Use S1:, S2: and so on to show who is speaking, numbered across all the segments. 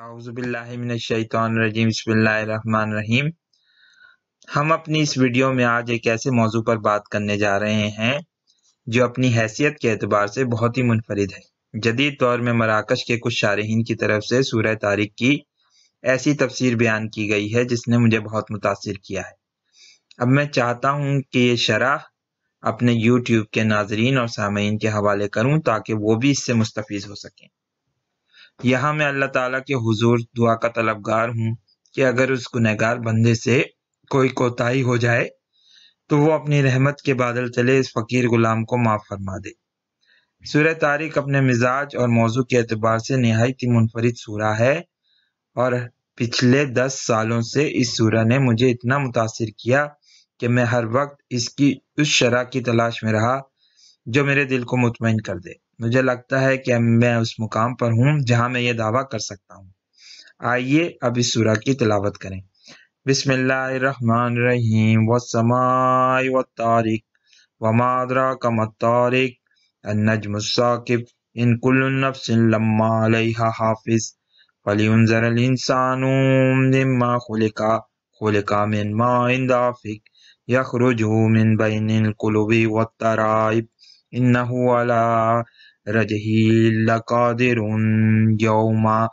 S1: औज़ुबिल्लाहि मिनश्शैतानिर्रजीम बिस्मिल्लाहिर्रहमानिर्रहीम। हम अपनी इस वीडियो में आज एक ऐसे मौजू पर बात करने जा रहे हैं जो अपनी हैसियत के एतबार से बहुत ही मुनफरिद है। जदीद दौर में मराकश के कुछ शारहीन की तरफ से सूरह तारिक की ऐसी तफसीर बयान की गई है जिसने मुझे बहुत मुतासिर किया है। अब मैं चाहता हूँ कि ये शरह अपने यूट्यूब के नाजरीन और सामीन के हवाले करूँ ताकि वो भी इससे मुस्तफीज़ हो सकें। यहाँ मैं अल्लाह ताला के हुजूर दुआ का तलबगार हूँ कि अगर उस गुनहगार बंदे से कोई कोताही हो जाए तो वो अपनी रहमत के बादल तले इस फ़कीर गुलाम को माफ़ फरमा दे। सूरह तारिक अपने मिजाज और मौजू के एतबार से नहायत ही मुनफरिद सूरा है और पिछले 10 सालों से इस सूरा ने मुझे इतना मुतासिर किया कि मैं हर वक्त इसकी उस शरह की तलाश में रहा जो मेरे दिल को मुतमईन कर दे। मुझे लगता है कि मैं उस मुकाम पर हूँ जहाँ मैं ये दावा कर सकता हूँ। आइए अब इस सूरा की तिलावत करें। बिस्मिल्लाहिर्रहमानिर्रहीम वस्समाइ वत्तारिक वमा अदराका मत्तारिक अन्नज्मुस्साकिब इन कुल्लु नफ्सिन लम्मा अलैहा हाफिज फलियुनज़िरल इंसानु मिम्मा खुलिका मिन माइन दाफिक यखरुजु मिन बैनिल कुलुबि वत्तराइब इन्नहु अला रजही लकादिरुन यौमा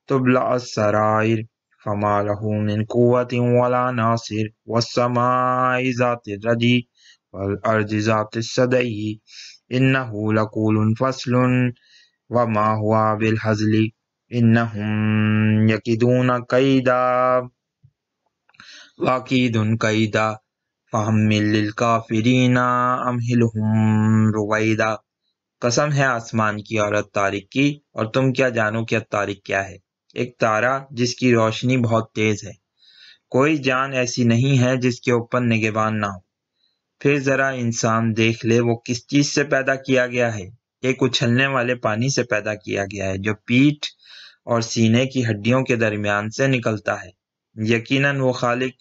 S1: तुबला अस्सराइर फमा लहू मिन कुव्वतिन वला नासिर वस्समाइ ज़ातिर रजी वल अर्ज़ि ज़ातिस सदई इन्नहु लक़ूलुन फ़स्लुन वमा हुवा बिल हज़्लि इन्नहुम यकीदून कैदा वाकीदुन कैदा फ़हम्मिल लिल काफ़िरीना अमहिलहुम रुवैदा। कसम है आसमान की और तारिक की, और तुम क्या जानो कि तारिक क्या है। एक तारा जिसकी रोशनी बहुत तेज है। कोई जान ऐसी नहीं है जिसके ऊपर निगहबान ना हो। फिर जरा इंसान देख ले वो किस चीज से पैदा किया गया है। एक उछलने वाले पानी से पैदा किया गया है जो पीठ और सीने की हड्डियों के दरमियान से निकलता है। यकीनन वो खालिक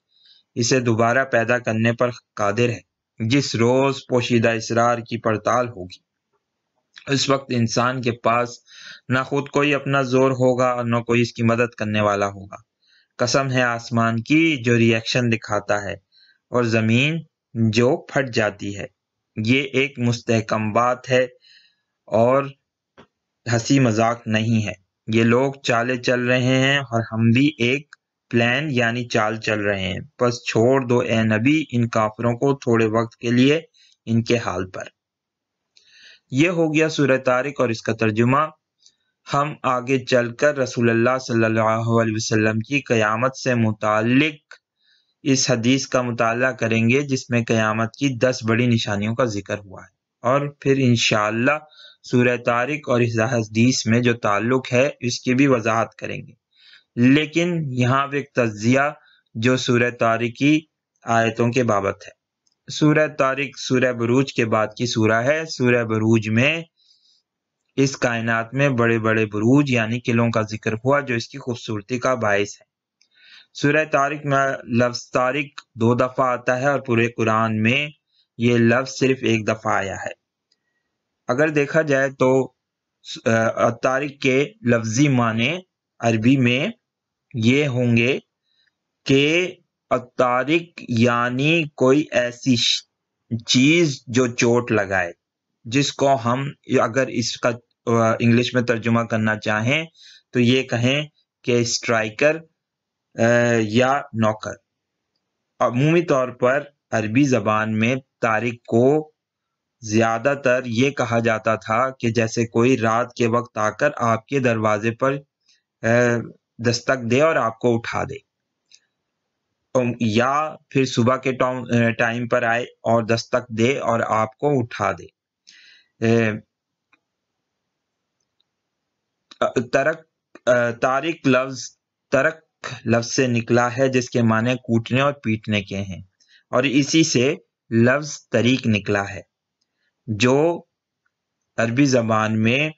S1: इसे दोबारा पैदा करने पर कादिर है। जिस रोज पोशीदा इसरार की पड़ताल होगी उस वक्त इंसान के पास न खुद कोई अपना जोर होगा और न कोई इसकी मदद करने वाला होगा। कसम है आसमान की जो रिएक्शन दिखाता है और जमीन जो फट जाती है। ये एक मुस्तहकम बात है और हंसी मजाक नहीं है। ये लोग चाले चल रहे हैं और हम भी एक प्लान यानी चाल चल रहे हैं। बस छोड़ दो ए नबी इन काफिरों को थोड़े वक्त के लिए इनके हाल पर। यह हो गया सूरह तारिक और इसका तर्जुमा। हम आगे चलकर रसूलुल्लाह सल्लल्लाहु अलैहि वसल्लम की क़यामत से मुताल्लिक इस हदीस का मुताला करेंगे जिसमें क़यामत की 10 बड़ी निशानियों का जिक्र हुआ है, और फिर इंशाअल्लाह सूरह तारिक और इस हदीस में जो ताल्लुक है इसकी भी वजाहत करेंगे। लेकिन यहाँ एक तज्जिया जो सूरह तारिक की आयतों के बाबत है। सूरह तारिक सूरह बुरूज के बाद की सूरह है। सूरह बुरूज में इस कायनात में बड़े बड़े बुरूज यानी किलों का जिक्र हुआ जो इसकी खूबसूरती का बायस है। सूरह तारिक में लफ्ज तारिक 2 दफा आता है और पूरे कुरान में ये लफ्ज सिर्फ 1 दफा आया है। अगर देखा जाए तो तारिक के लफ्जी माने अरबी में ये होंगे कि तारिक यानी कोई ऐसी चीज जो चोट लगाए, जिसको हम अगर इसका इंग्लिश में तर्जुमा करना चाहें तो ये कहें कि स्ट्राइकर या नौकर। अमूमी तौर पर अरबी जबान में तारिक को ज्यादातर ये कहा जाता था कि जैसे कोई रात के वक्त आकर आपके दरवाजे पर दस्तक दे और आपको उठा दे, या फिर सुबह के टाइम पर आए और दस्तक दे और आपको उठा दे। तारिक लफ्ज तरक लफ्ज से निकला है जिसके माने कूटने और पीटने के हैं, और इसी से लफ्ज तरीक निकला है जो अरबी जबान में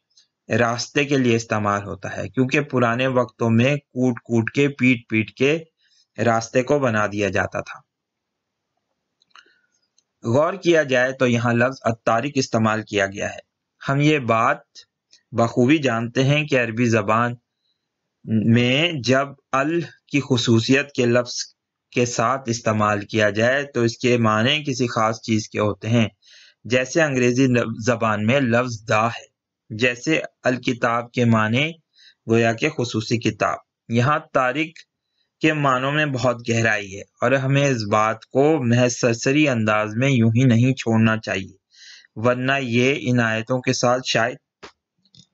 S1: रास्ते के लिए इस्तेमाल होता है, क्योंकि पुराने वक्तों में कूट कूट के पीट पीट के रास्ते को बना दिया जाता था। गौर किया जाए तो यहाँ लफ्ज अत्तारिक इस्तेमाल किया गया है। हम ये बात बखूबी जानते हैं कि अरबी जबान میں جب ال کی خصوصیت کے لفظ کے ساتھ استعمال کیا جائے تو اس کے معنی کسی خاص چیز کے ہوتے ہیں، جیسے انگریزی زبان میں لفظ دا ہے، جیسے الکتاب کے معنی گویا کہ خصوصی کتاب۔ یہاں تاریخ کے معنوں میں بہت گہرائی ہے، اور ہمیں اس بات کو محض سرسری انداز میں یوں ہی نہیں چھوڑنا چاہیے، ورنہ یہ ان آیتوں کے ساتھ شاید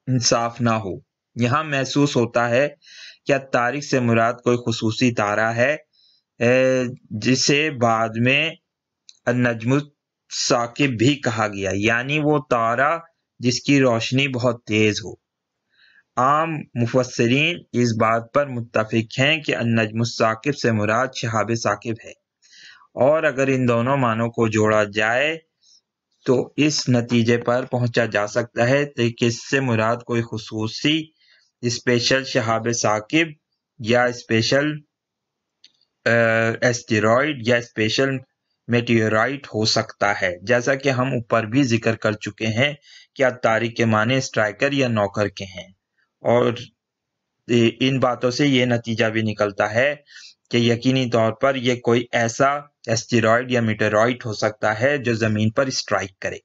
S1: انصاف نہ ہو۔ یہاں محسوس ہوتا ہے کہ تاریخ سے مراد کوئی خصوصی تارہ ہے، جسے بعد میں النجم الثاقب بھی کہا گیا، یعنی وہ تارہ جس کی روشنی بہت تیز ہو۔ عام مفسرین اس بات پر متفق ہیں کہ النجم الثاقب سے مراد شہاب ثاقب ہے، اور اگر ان دونوں معنوں کو جوڑا جائے تو اس نتیجے پر پہنچا جا سکتا ہے کہ اس سے مراد کوئی خصوصی اسپیشل شہاب ثاقب یا اسپیشل ایسٹیرائڈ یا اسپیشل میٹیورائٹ ہو سکتا ہے، جیسا کہ ہم اوپر بھی ذکر کر چکے ہیں کہ تاریخ کے معنی اسٹرائکر یا نوکر کے ہیں، اور ان باتوں سے یہ نتیجہ بھی نکلتا ہے کہ یقینی طور پر یہ کوئی ایسا ایسٹیرائڈ یا میٹیورائٹ ہو سکتا ہے جو زمین پر اسٹرائک کرے۔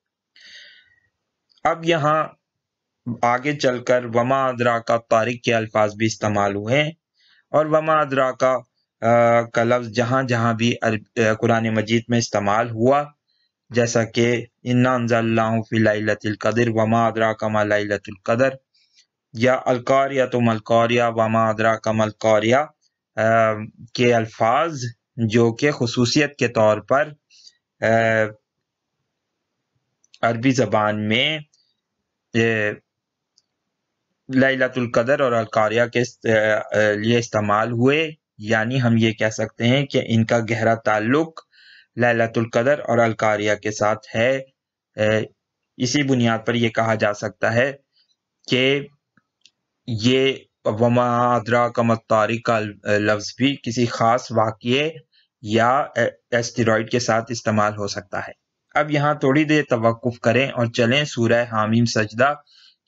S1: اب یہاں آگے چل کر وما ادراکا طارق کے الفاظ بھی استعمال ہوئے ہیں، اور وما ادراکا کا لفظ جہاں جہاں بھی قرآن مجید میں استعمال ہوا، جیسا کہ انا انزلناہ فی لیلۃ القدر وما ادراک ما لیلۃ القدر، یا القاریۃ ما القاریہ وما ادراک ما القاریہ کے الفاظ جو کہ خصوصیت کے طور پر عربی زبان میں لیلۃ القدر اور القاریہ کے لیے استعمال ہوئے، یعنی ہم یہ کہہ سکتے ہیں کہ ان کا گہرا تعلق لیلۃ القدر اور القاریہ کے ساتھ ہے۔ اسی بنیاد پر یہ کہا جا سکتا ہے کہ یہ وما ادراک ما الطارق کا لفظ بھی کسی خاص واقعے یا ایسٹیرائڈ کے ساتھ استعمال ہو سکتا ہے۔ اب یہاں تھوڑی دیر توقف کریں اور چلیں سورہ حامیم سجدہ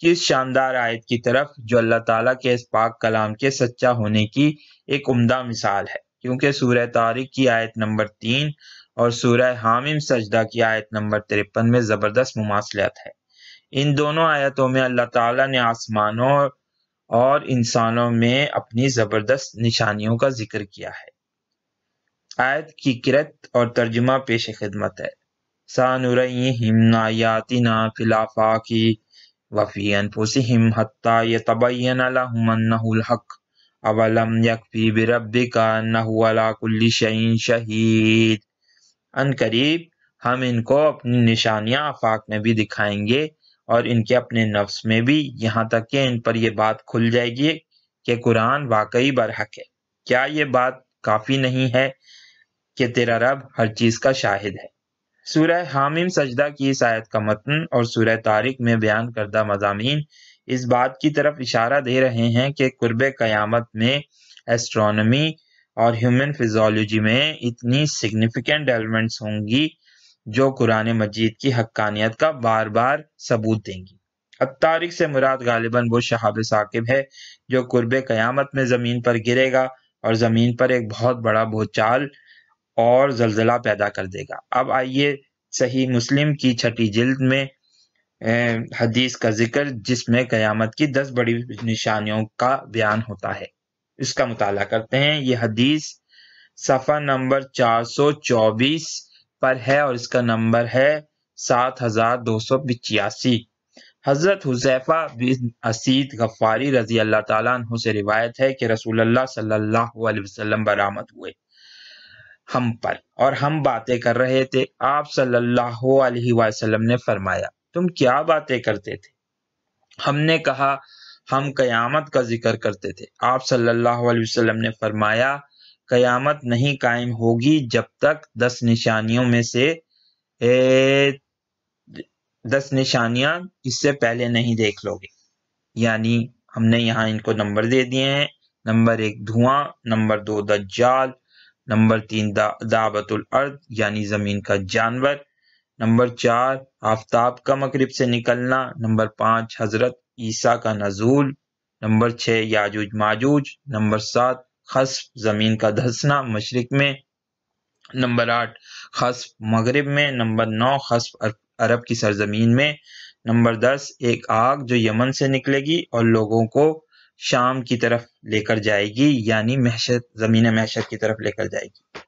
S1: کی اس شاندار آیت کی طرف، جو اللہ تعالیٰ کے اس پاک کلام کے سچا ہونے کی ایک عمدہ مثال ہے، کیونکہ سورہ طارق کی آیت نمبر 3 اور سورہ حامیم سجدہ کی آیت نمبر 53 میں زبردست مماثلت ہے۔ ان دونوں آیتوں میں اللہ تعالیٰ نے آسمانوں اور انسانوں میں اپنی زبردست نشانیوں کا ذکر کیا ہے۔ آیت کی قرأت اور ترجمہ پیش خدمت ہے۔ سَنُرِيهِمْ آیَاتِنَا فِی الْآفَاقِ وَفِی أَنفُسِهِمْ حَتَّى يَتَبَیَّنَ لَهُمْ أَنَّهُ الْحَقُّ أَوَلَمْ يَکْفِ بِرَبِّکَ أَنَّهُ عَلَى کُلِّ شَیْءٍ شَہِیدٌ۔ ان قریب ہم ان کو اپنی نشانیاں آفاق میں بھی دکھائیں گے اور ان کے اپنے نفس میں بھی، یہاں تک کہ ان پر یہ بات کھل جائے گی کہ قرآن واقعی برحق ہے۔ کیا یہ بات کافی نہیں ہے کہ تیرا رب ہر چیز کا شاہد ہے؟ سورہ حامیم سجدہ کی اس آیت کا متن اور سورہ طارق میں بیان کردہ مضامین اس بات کی طرف اشارہ دے رہے ہیں کہ قرب قیامت میں ایسٹرونومی اور ہیومن فزیولوجی میں اتنی سگنیفیکنٹ ڈیولپمنٹس ہوں گی جو قرآن مجید کی حقانیت کا بار بار ثبوت دیں گی۔ الطارق سے مراد غالباً وہ شہاب ثاقب ہے جو قرب قیامت میں زمین پر گرے گا اور زمین پر ایک بہت بڑا بھوچال اور زلزلہ پیدا کر دے گا۔ اب آئیے صحیح مسلم کی 6 جلد میں حدیث کا ذکر جس میں قیامت کی 10 بڑی نشانیوں کا بیان ہوتا ہے، اس کا مطالعہ کرتے ہیں۔ یہ حدیث صفحہ نمبر 424 پر ہے اور اس کا نمبر ہے 7285۔ حضرت حذیفہ بن اسید غفاری رضی اللہ تعالیٰ عنہ سے روایت ہے کہ رسول اللہ صلی اللہ علیہ وسلم برآمد ہوئے ہم پر اور ہم باتیں کر رہے تھے۔ آپ صلی اللہ علیہ وسلم نے فرمایا، تم کیا باتیں کرتے تھے؟ ہم نے کہا، ہم قیامت کا ذکر کرتے تھے۔ آپ صلی اللہ علیہ وسلم نے فرمایا، قیامت نہیں قائم ہوگی جب تک 10 نشانیوں میں سے 10 نشانیاں اس سے پہلے نہیں دیکھ لو گے۔ یعنی ہم نے یہاں ان کو نمبر دے دیے ہیں۔ نمبر 1 دھواں، نمبر 2 دجال، نمبر 3 دابۃ الارض یعنی زمین کا جانور، نمبر 4 آفتاب کا مغرب سے نکلنا، نمبر 5 حضرت عیسیٰ کا نزول، नंबर 6 याजूज माजूज, नंबर 7 खस्फ ज़मीन का धंसना मशरिक में, नंबर 8 खस्फ मगरिब में, नंबर 9 खस्फ अरब की सरजमीन में, नंबर 10 एक आग जो यमन से निकलेगी और लोगों को शाम की तरफ लेकर जाएगी, यानी महशर, ज़मीन महशर की तरफ लेकर जाएगी।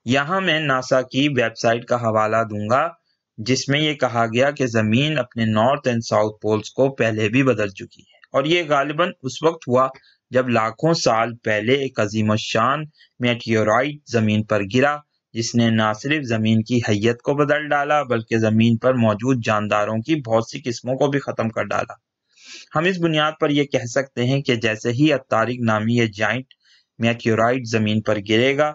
S1: यहाँ मैं नासा की वेबसाइट का हवाला दूंगा जिसमें ये कहा गया कि ज़मीन अपने नॉर्थ एंड साउथ पोल्स को पहले भी बदल चुकी है, और ये गालिबन उस वक्त हुआ जब लाखों साल पहले एक अजीम शान मेटियोराइट ज़मीन पर गिरा, जिसने न सिर्फ ज़मीन की हैयत को बदल डाला बल्कि ज़मीन पर मौजूद जानदारों की बहुत सी किस्मों को भी ख़त्म कर डाला। हम इस बुनियाद पर यह कह सकते हैं कि जैसे ही अत्तारिक नामी ये जाइंट मेटियोराइट ज़मीन पर गिरेगा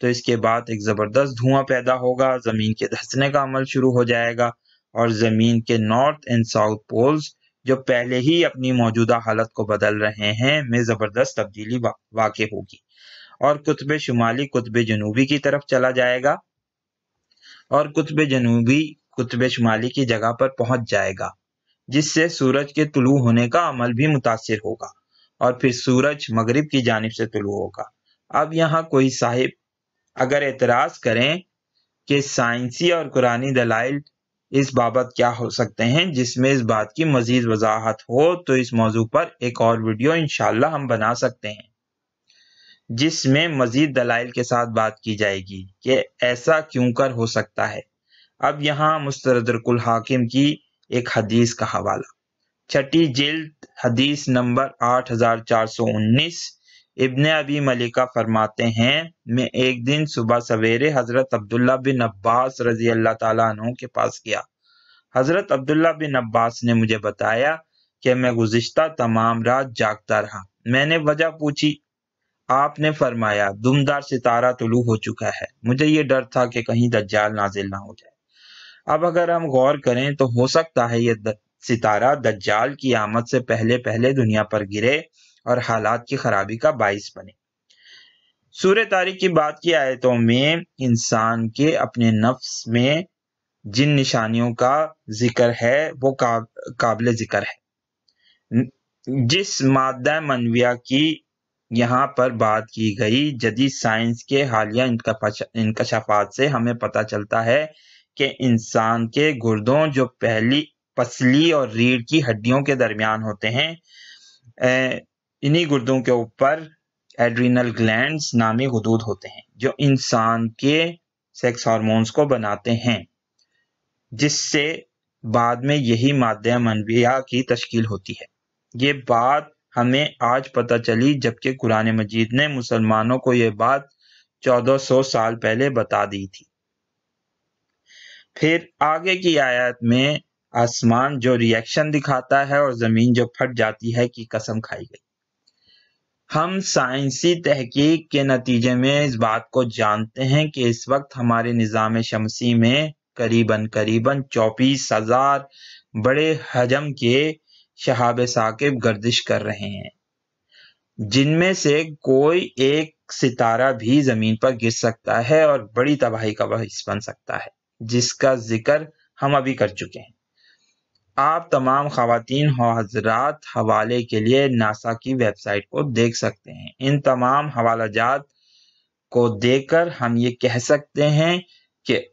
S1: तो इसके बाद एक ज़बरदस्त धुआं पैदा होगा, ज़मीन के धंसने का अमल शुरू हो जाएगा और ज़मीन के नॉर्थ एंड साउथ पोल्स जो पहले ही अपनी मौजूदा हालत को बदल रहे हैं में ज़बरदस्त तब्दीली वाक़ होगी और कुतुब शुमाली कुतुब जनूबी की तरफ चला जाएगा और कुतुब जनूबी कुतुब शुमाली की जगह पर पहुंच जाएगा, जिससे सूरज के तुलू होने का अमल भी मुतासिर होगा और फिर सूरज मगरिब की जानिब से तुलू होगा। अब यहाँ कोई साहिब अगर एतराज करें कि साइंसी और कुरानी दलाइल इस बाबत क्या हो सकते हैं जिसमें इस बात की मजीद वजाहत हो, तो इस मौजू पर एक और वीडियो इंशाल्लाह हम बना सकते हैं जिसमें मजीद दलाइल के साथ बात की जाएगी कि ऐसा क्यों कर हो सकता है। अब यहाँ मुस्तदरकुल हाकिम की एक हदीस का हवाला, छठी जिल्द हदीस नंबर 8419। इब्न अबी मलिका फरमाते हैं, मैं एक दिन सुबह सवेरे हजरत अब्दुल्ला बिन अब्बास रजी अल्लाह ताला अन्हु के पास गया। हजरत अब्दुल्ला बिन अब्बास ने मुझे बताया कि मैं गुज़िश्ता तमाम रात जागता रहा। मैंने वजह पूछी। आपने फरमाया, दुमदार सितारा तुलू हो चुका है। मुझे ये डर था कि कहीं दज्जाल नाजिल ना हो जाए। अब अगर हम गौर करें तो हो सकता है ये सितारा दज्जाल की आमद से पहले पहले दुनिया पर गिरे और हालात की खराबी का बाइस बने। सूरह तारीख की बात की आयतों में इंसान के अपने नफ्स में जिन निशानियों का जिक्र है वो काबिल जिक्र है। जिस मादा मनविया की यहाँ पर बात की गई, जदीद साइंस के हालिया इंकशाफात से हमें पता चलता है कि इंसान के गुर्दों जो पहली पसली और रीढ़ की हड्डियों के दरमियान होते हैं, इन्हीं गुर्दों के ऊपर एड्रीनल ग्लैंड्स नामी गुदूद होते हैं जो इंसान के सेक्स हार्मोन्स को बनाते हैं, जिससे बाद में यही मादा मनविया की तश्कील होती है। ये बात हमें आज पता चली जबकि कुरान मजीद ने मुसलमानों को ये बात 1400 साल पहले बता दी थी। फिर आगे की आयत में आसमान जो रिएक्शन दिखाता है और ज़मीन जो फट जाती है की कसम खाई गई। हम साइंसी तहकीक के नतीजे में इस बात को जानते हैं कि इस वक्त हमारे निज़ाम शमसी में करीबन 24,000 बड़े हजम के शहाब साकिब गर्दिश कर रहे हैं, जिनमें से कोई एक सितारा भी ज़मीन पर गिर सकता है और बड़ी तबाही का बाइस बन सकता है, जिसका जिक्र हम अभी कर चुके हैं। आप तमाम ख़वातीन और हज़रात हवाले के लिए नासा की वेबसाइट को देख सकते हैं। इन तमाम हवालाजात को देखकर हम ये कह सकते हैं कि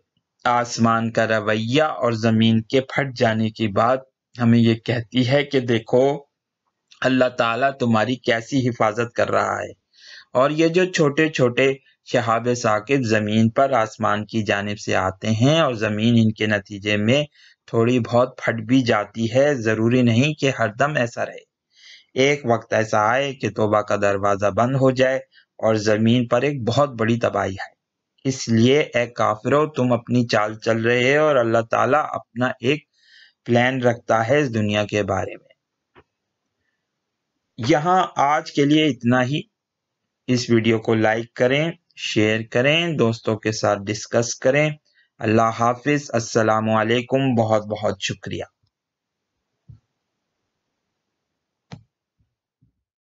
S1: आसमान का रवैया और ज़मीन के फट जाने की बात हमें ये कहती है कि देखो अल्लाह ताला तुम्हारी कैसी हिफाजत कर रहा है। और ये जो छोटे छोटे शहाब साकिब ज़मीन पर आसमान की जानिब से आते हैं और ज़मीन इनके नतीजे में थोड़ी बहुत फट भी जाती है, ज़रूरी नहीं कि हरदम ऐसा रहे। एक वक्त ऐसा आए कि तौबा का दरवाज़ा बंद हो जाए और ज़मीन पर एक बहुत बड़ी तबाही है। इसलिए ए काफिरो, तुम अपनी चाल चल रहे हो और अल्लाह ताला अपना एक प्लान रखता है इस दुनिया के बारे में। यहाँ आज के लिए इतना ही। इस वीडियो को लाइक करें, शेयर करें, दोस्तों के साथ डिस्कस करें। अल्लाह हाफिज, अस्सलामु अलैकुम, बहुत बहुत शुक्रिया।